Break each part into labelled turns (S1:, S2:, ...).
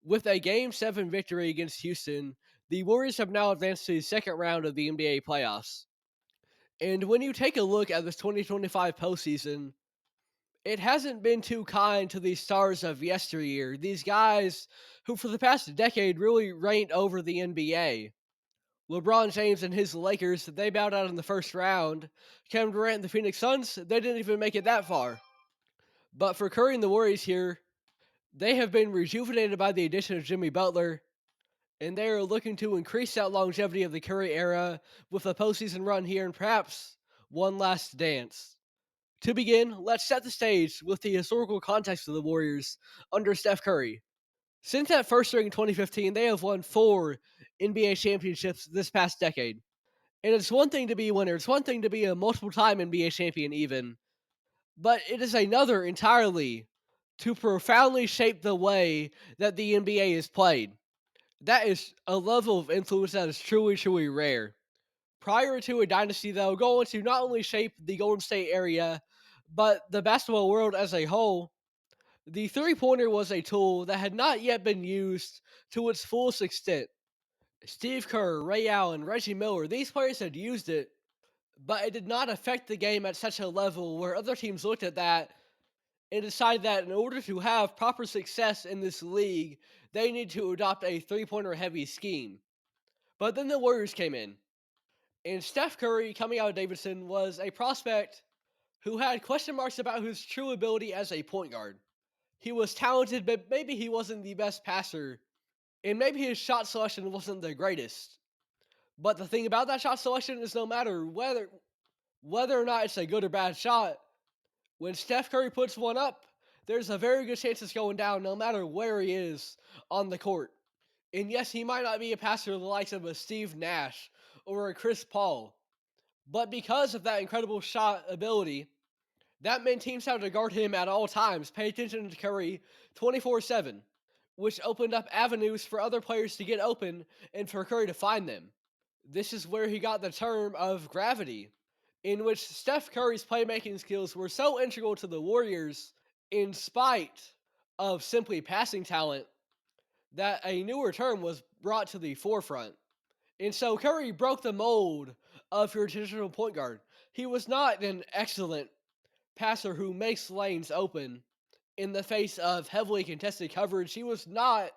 S1: With a Game 7 victory against Houston, the Warriors have now advanced to the second round of the NBA playoffs. And when you take a look at this 2025 postseason, it hasn't been too kind to the stars of yesteryear. These guys who, for the past decade, really reigned over the NBA. LeBron James and his Lakers, they bowed out in the first round. Kevin Durant and the Phoenix Suns, they didn't even make it that far. But for Curry and the Warriors here, they have been rejuvenated by the addition of Jimmy Butler, and they are looking to increase that longevity of the Curry era with a postseason run here and perhaps one last dance. To begin, let's set the stage with the historical context of the Warriors under Steph Curry. Since that first ring in 2015, they have won 4 NBA championships this past decade. And it's one thing to be a winner, it's one thing to be a multiple time NBA champion, even. But it is another entirely to profoundly shape the way that the NBA is played. That is a level of influence that is truly, truly rare. Prior to a dynasty, though, going to not only shape the Golden State area, but the basketball world as a whole, the three pointer was a tool that had not yet been used to its fullest extent. Steve Kerr, Ray Allen, Reggie Miller, these players had used it, but it did not affect the game at such a level where other teams looked at that and decided that in order to have proper success in this league, they need to adopt a three-pointer heavy scheme. But then the Warriors came in, and Steph Curry, coming out of Davidson, was a prospect who had question marks about his true ability as a point guard. He was talented, but maybe he wasn't the best passer, and maybe his shot selection wasn't the greatest. But the thing about that shot selection is no matter whether or not it's a good or bad shot, when Steph Curry puts one up, there's a very good chance it's going down no matter where he is on the court. And yes, he might not be a passer of the likes of a Steve Nash or a Chris Paul, but because of that incredible shot ability, that meant teams had to guard him at all times, pay attention to Curry 24/7, which opened up avenues for other players to get open and for Curry to find them. This is where he got the term of gravity, in which Steph Curry's playmaking skills were so integral to the Warriors, in spite of simply passing talent, that a newer term was brought to the forefront. And so Curry broke the mold of your traditional point guard. He was not an excellent passer who makes lanes open in the face of heavily contested coverage. He was not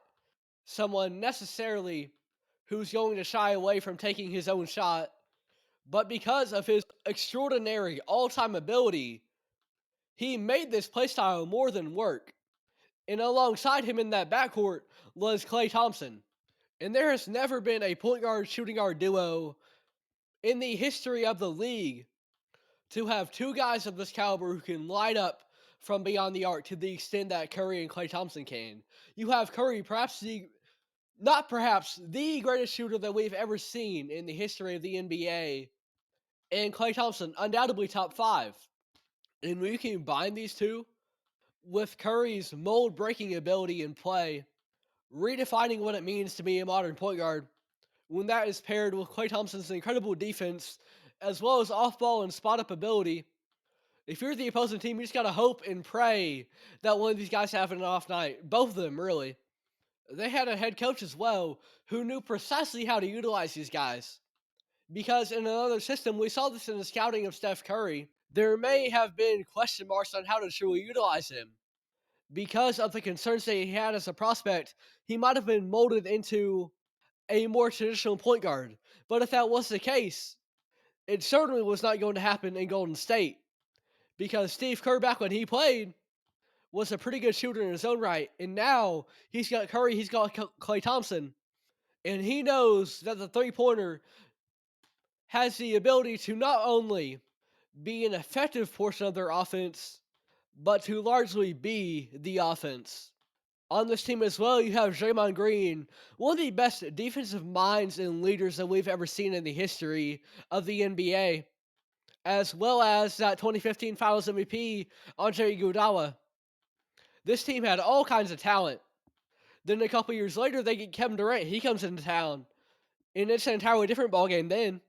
S1: someone necessarily who's going to shy away from taking his own shot, but because of his extraordinary all-time ability, he made this playstyle more than work. And alongside him in that backcourt was Klay Thompson. And there has never been a point guard shooting guard duo in the history of the league to have two guys of this caliber who can light up from beyond the arc to the extent that Curry and Klay Thompson can. You have Curry, not perhaps the greatest shooter that we've ever seen in the history of the NBA, and Klay Thompson, undoubtedly top 5. And when you combine these two with Curry's mold breaking ability in play, redefining what it means to be a modern point guard, when that is paired with Klay Thompson's incredible defense, as well as off ball and spot up ability, if you're the opposing team, you just gotta hope and pray that one of these guys have an off night. Both of them, really. They had a head coach as well who knew precisely how to utilize these guys. Because in another system, we saw this in the scouting of Steph Curry, there may have been question marks on how to truly utilize him. Because of the concerns that he had as a prospect, he might have been molded into a more traditional point guard. But if that was the case, it certainly was not going to happen in Golden State. Because Steve Kerr, back when he played, was a pretty good shooter in his own right. And now he's got Curry, he's got Klay Thompson. And he knows that the three-pointer has the ability to not only be an effective portion of their offense, but to largely be the offense. On this team as well, you have Draymond Green, one of the best defensive minds and leaders that we've ever seen in the history of the NBA, as well as that 2015 Finals MVP, Andre Iguodala. This team had all kinds of talent. Then a couple years later, they get Kevin Durant. He comes into town, and it's an entirely different ballgame then.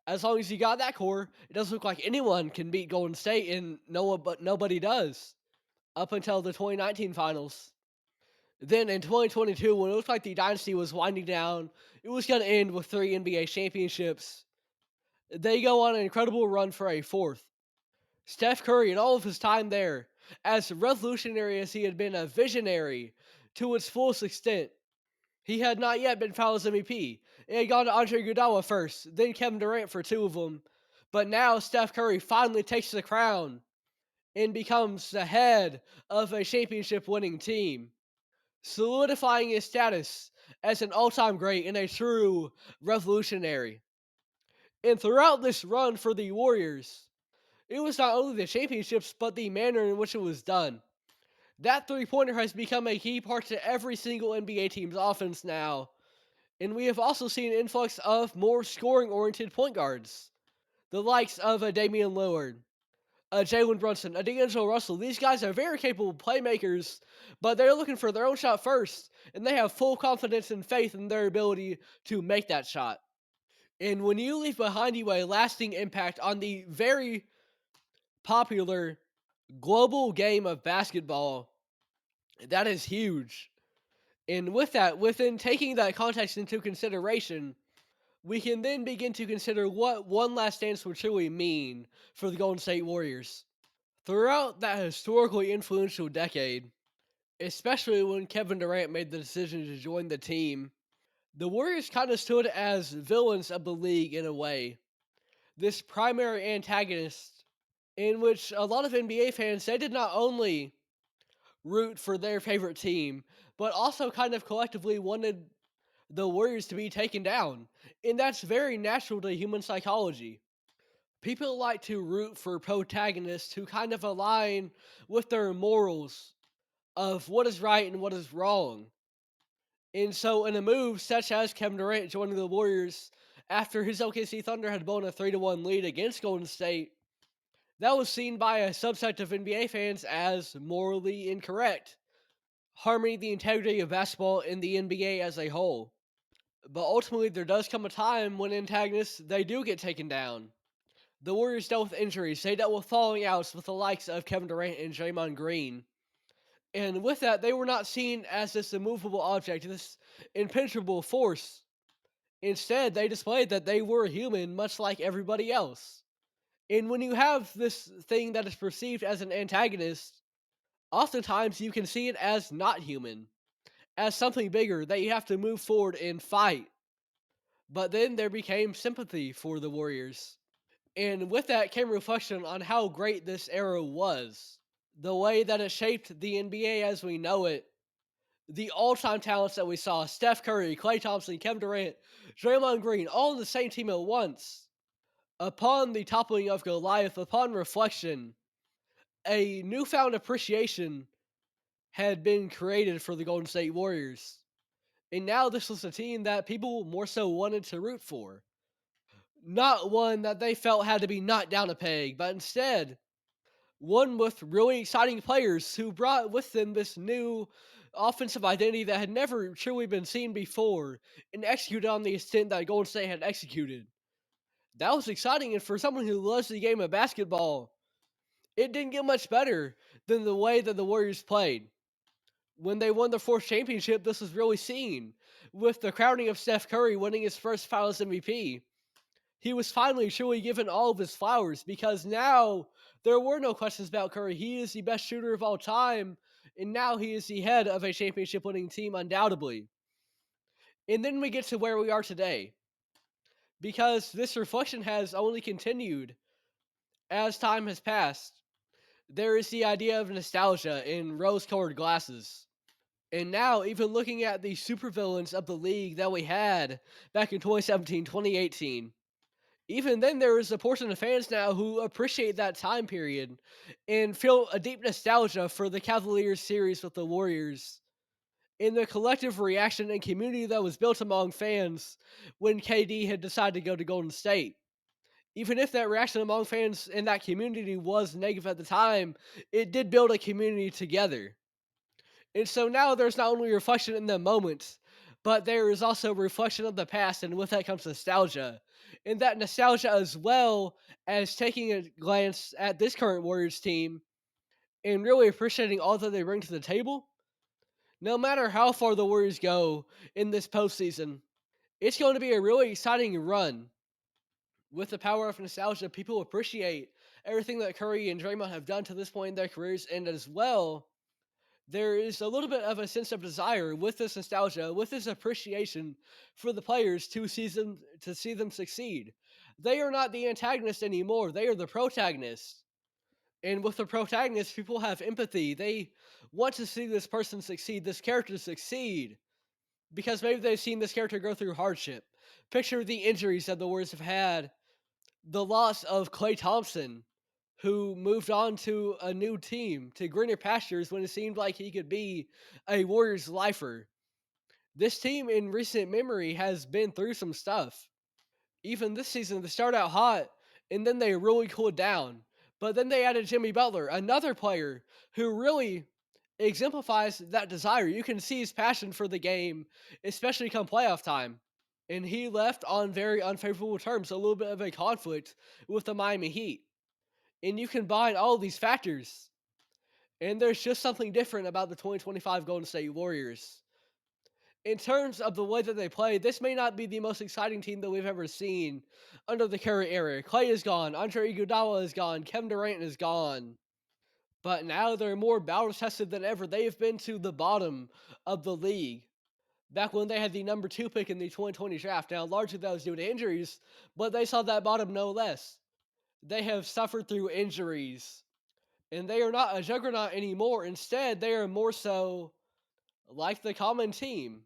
S1: As long as you got that core, it doesn't look like anyone can beat Golden State, and nobody does up until the 2019 finals. Then in 2022, when it looked like the dynasty was winding down, it was going to end with 3 NBA championships. They go on an incredible run for a fourth. Steph Curry, in all of his time there, as revolutionary as he had been a visionary to its fullest extent, he had not yet been Finals MVP. It had gone to Andre Iguodala first, then Kevin Durant for two of them. But now Steph Curry finally takes the crown and becomes the head of a championship winning team, solidifying his status as an all time great and a true revolutionary. And throughout this run for the Warriors, it was not only the championships, but the manner in which it was done. That three pointer has become a key part to every single NBA team's offense now. And we have also seen an influx of more scoring oriented point guards. The likes of a Damian Lillard, a Jalen Brunson, a D'Angelo Russell. These guys are very capable playmakers, but they're looking for their own shot first, and they have full confidence and faith in their ability to make that shot. And when you leave behind you a lasting impact on the very popular global game of basketball, that is huge. And with that, within taking that context into consideration, we can then begin to consider what one last dance would truly mean for the Golden State Warriors. Throughout that historically influential decade, especially when Kevin Durant made the decision to join the team, the Warriors kind of stood as villains of the league in a way. This primary antagonist, in which a lot of NBA fans, they did not only root for their favorite team, but also kind of collectively wanted the Warriors to be taken down. And that's very natural to human psychology. People like to root for protagonists who kind of align with their morals of what is right and what is wrong. And so, in a move such as Kevin Durant joining the Warriors after his OKC Thunder had blown a 3-1 lead against Golden State, that was seen by a subset of NBA fans as morally incorrect, harming the integrity of basketball in the NBA as a whole. But ultimately, there does come a time when antagonists they do get taken down. The Warriors dealt with injuries. They dealt with falling outs with the likes of Kevin Durant and Draymond Green. And with that, they were not seen as this immovable object, this impenetrable force. Instead, they displayed that they were human, much like everybody else. And when you have this thing that is perceived as an antagonist, oftentimes you can see it as not human, as something bigger that you have to move forward and fight. But then there became sympathy for the Warriors. And with that came reflection on how great this era was. The way that it shaped the NBA as we know it. The all-time talents that we saw, Steph Curry, Klay Thompson, Kevin Durant, Draymond Green, all on the same team at once. Upon the toppling of Goliath, upon reflection, a newfound appreciation had been created for the Golden State Warriors. And now this was a team that people more so wanted to root for. Not one that they felt had to be knocked down a peg, but instead one with really exciting players who brought with them this new offensive identity that had never truly been seen before and executed on the extent that Golden State had executed. That was exciting, and for someone who loves the game of basketball, it didn't get much better than the way that the Warriors played. When they won their fourth championship, this was really seen with the crowning of Steph Curry winning his first Finals MVP. He was finally truly given all of his flowers because now there were no questions about Curry. He is the best shooter of all time, and now he is the head of a championship winning team, undoubtedly. And then we get to where we are today because this reflection has only continued as time has passed. There is the idea of nostalgia in rose colored glasses. And now, even looking at the supervillains of the league that we had back in 2017, 2018. Even then, there is a portion of fans now who appreciate that time period and feel a deep nostalgia for the Cavaliers series with the Warriors and the collective reaction and community that was built among fans when KD had decided to go to Golden State. Even if that reaction among fans in that community was negative at the time, it did build a community together. And so now there's not only reflection in the moment, but there is also reflection of the past, and with that comes nostalgia. And that nostalgia, as well as taking a glance at this current Warriors team and really appreciating all that they bring to the table, No matter how far the Warriors go in this postseason, it's going to be a really exciting run. With the power of nostalgia, people appreciate everything that Curry and Draymond have done to this point in their careers, and as well, there is a little bit of a sense of desire with this nostalgia, with this appreciation for the players to see them succeed. They are not the antagonists anymore; they are the protagonists. And with the protagonists, people have empathy. They want to see this person succeed, this character succeed, because maybe they've seen this character go through hardship. Picture the injuries that the Warriors have had, the loss of Klay Thompson, who moved on to a new team, to greener pastures when it seemed like he could be a Warriors lifer. This team in recent memory has been through some stuff. Even this season, they started out hot and then they really cooled down. But then they added Jimmy Butler, another player who really exemplifies that desire. You can see his passion for the game, especially come playoff time. And he left on very unfavorable terms, a little bit of a conflict with the Miami Heat. And you combine all these factors, and there's just something different about the 2025 Golden State Warriors. In terms of the way that they play, this may not be the most exciting team that we've ever seen under the Curry era. Klay is gone, Andre Iguodala is gone, Kevin Durant is gone. But now they're more battle tested than ever. They have been to the bottom of the league. Back when they had the number 2 pick in the 2020 draft. Now, largely that was due to injuries, but they saw that bottom no less. They have suffered through injuries, and they are not a juggernaut anymore. Instead, they are more so like the common team,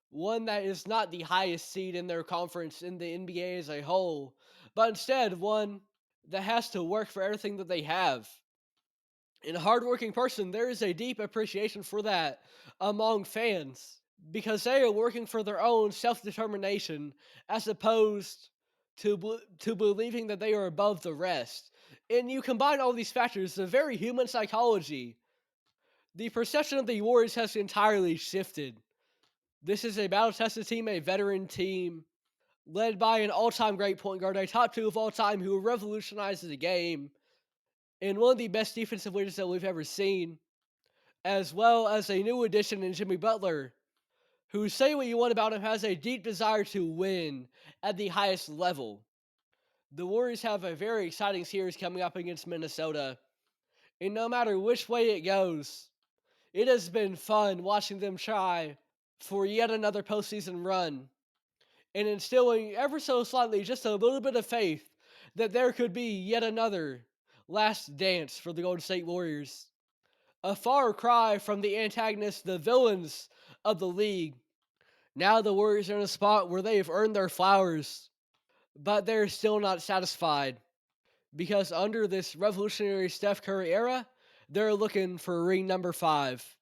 S1: one that is not the highest seed in their conference in the NBA as a whole, but instead one that has to work for everything that they have. In a hardworking person, there is a deep appreciation for that among fans because they are working for their own self determination as opposed to believing that they are above the rest. And you combine all these factors, the very human psychology, the perception of the Warriors has entirely shifted. This is a battle tested team, a veteran team, led by an all time great point guard, a top 2 of all time who revolutionized the game, and one of the best defensive leaders that we've ever seen, as well as a new addition in Jimmy Butler, who, say what you want about him, has a deep desire to win at the highest level. The Warriors have a very exciting series coming up against Minnesota, and no matter which way it goes, it has been fun watching them try for yet another postseason run and instilling ever so slightly just a little bit of faith that there could be yet another last dance for the Golden State Warriors. A far cry from the antagonists, the villains of the league. Now the Warriors are in a spot where they have earned their flowers, but they're still not satisfied because under this revolutionary Steph Curry era, they're looking for ring number 5.